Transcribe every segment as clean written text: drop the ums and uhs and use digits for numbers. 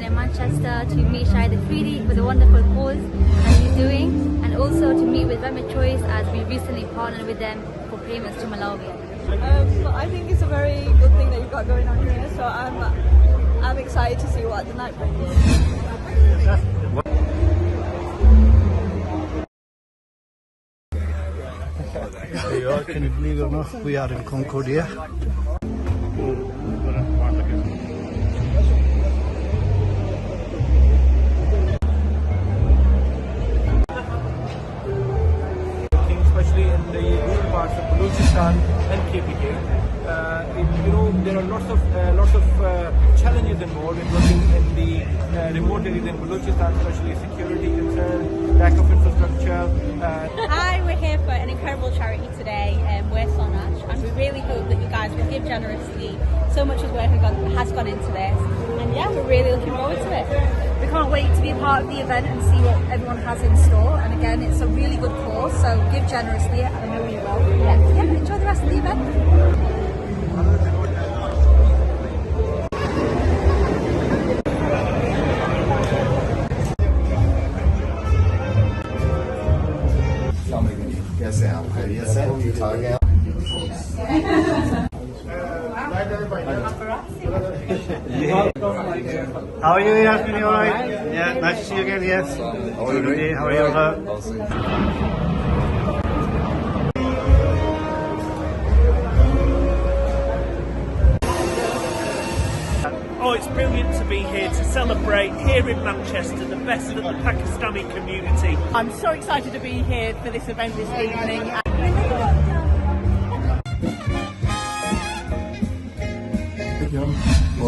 in Manchester to meet Shahid Afridi for the wonderful cause that he's doing, and also to meet with Remit Choice as we recently partnered with them for payments to Malawi. I think it's a very good thing that you've got going on here, so I'm excited to see what the night brings. Hey, y'all, can you believe it or not? We are in Concordia. Especially in the rural parts of Balochistan and KPK. There are lots of challenges involved in working in the remote areas in Balochistan, especially security concerns, lack of infrastructure. Hi, we're here for an incredible charity today, we're Sonach, and we really hope that you guys will give generously. So much of work has gone into this, and yeah, we're really looking forward to it. We can't wait to be a part of the event and see what everyone has in store. And again, it's a really good cause, so give generously. I know you will. Yeah, enjoy the rest of the event. कैसे हैं आप? खैरियत से? ठीक ठाक हैं? How are you, Yasmin? You alright? Yeah, nice to see you again, yes. How are you doing? How are you, Oh, it's brilliant to be here to celebrate here in Manchester the best of the Pakistani community. I'm so excited to be here for this event this evening.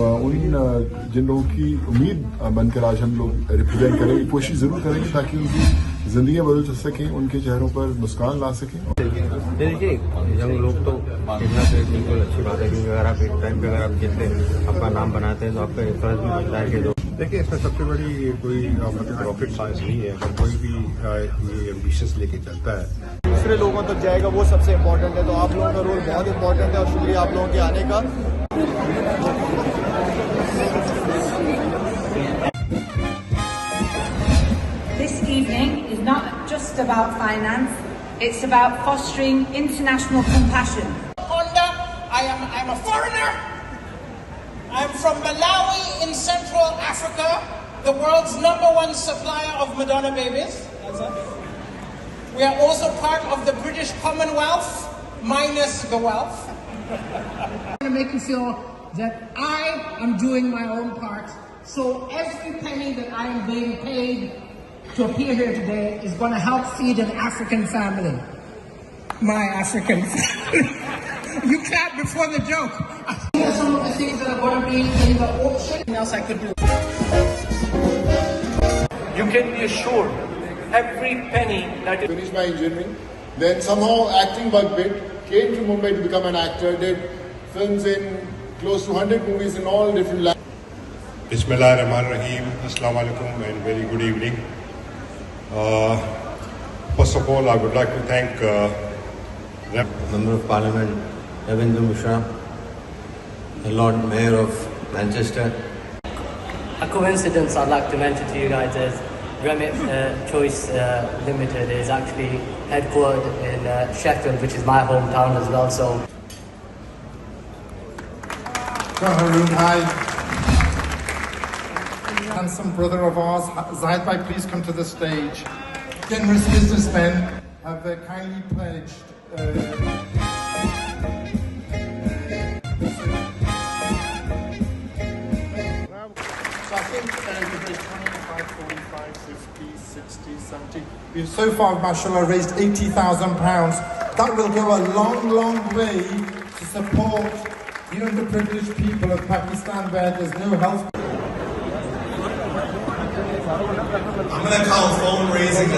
उन जिन लोगों की उम्मीद बनकर आज हम लोग represent करेंगे, कोशिश जरूर करेंगे ताकि उनकी जिंदगियां बदल सकें, उनके चेहरों पर मुस्कान ला सकें। देखिए, यंग लोग तो खेलना तो बिल्कुल अच्छी बात है, क्योंकि अगर आप एक टाइम पे अगर आप खेलते हैं, अपना नाम बनाते हैं, तो आपका एक फर्ज भी बनता है कि देखिए, इसमें सबसे बड़ी कोई रॉकेट साइंस नहीं है, अगर कोई भी ये एम्बिशंस लेके चलता है दूसरे लोगों तक जाएगा, वो सबसे इम्पोर्टेंट है। तो आप लोगों का रोल बहुत इम्पोर्टेंट है और शुक्रिया आप लोगों के आने का। This evening is not just about finance, it's about fostering international compassion. I'm a foreigner. I'm from Malawi in Central Africa, the world's #1 supplier of Madonna babies. We are also part of the British Commonwealth, minus the wealth. I want to make you feel that I am doing my own part, so every penny that I am being paid to appear here today is going to help feed an African family. My African family. You clap before the joke. These are some of the things that are going to be in the auction. What else I could do? You can be assured every penny that is... Finished my engineering, then somehow acting bug bit, came to Mumbai to become an actor, did films in close to 100 movies in all different languages. Bismillahirrahmanirrahim, Assalamu alaikum and very good evening. First of all, I would like to thank Member of Parliament Ravindra Mishra, the Lord Mayor of Manchester. A coincidence I'd like to mention to you guys is Remit Choice Limited is actually headquartered in Sheffield, which is my hometown as well. So, Haroon, hi. Handsome brother of ours, Zahid Bhai, please come to the stage. Generous businessmen have kindly pledged. So I think we raised 25, 45, 50, 60, 70. We've so far, mashallah, raised £80,000. That will go a long, long way to support the underprivileged people of Pakistan where there's no health. I'm going to call phone raising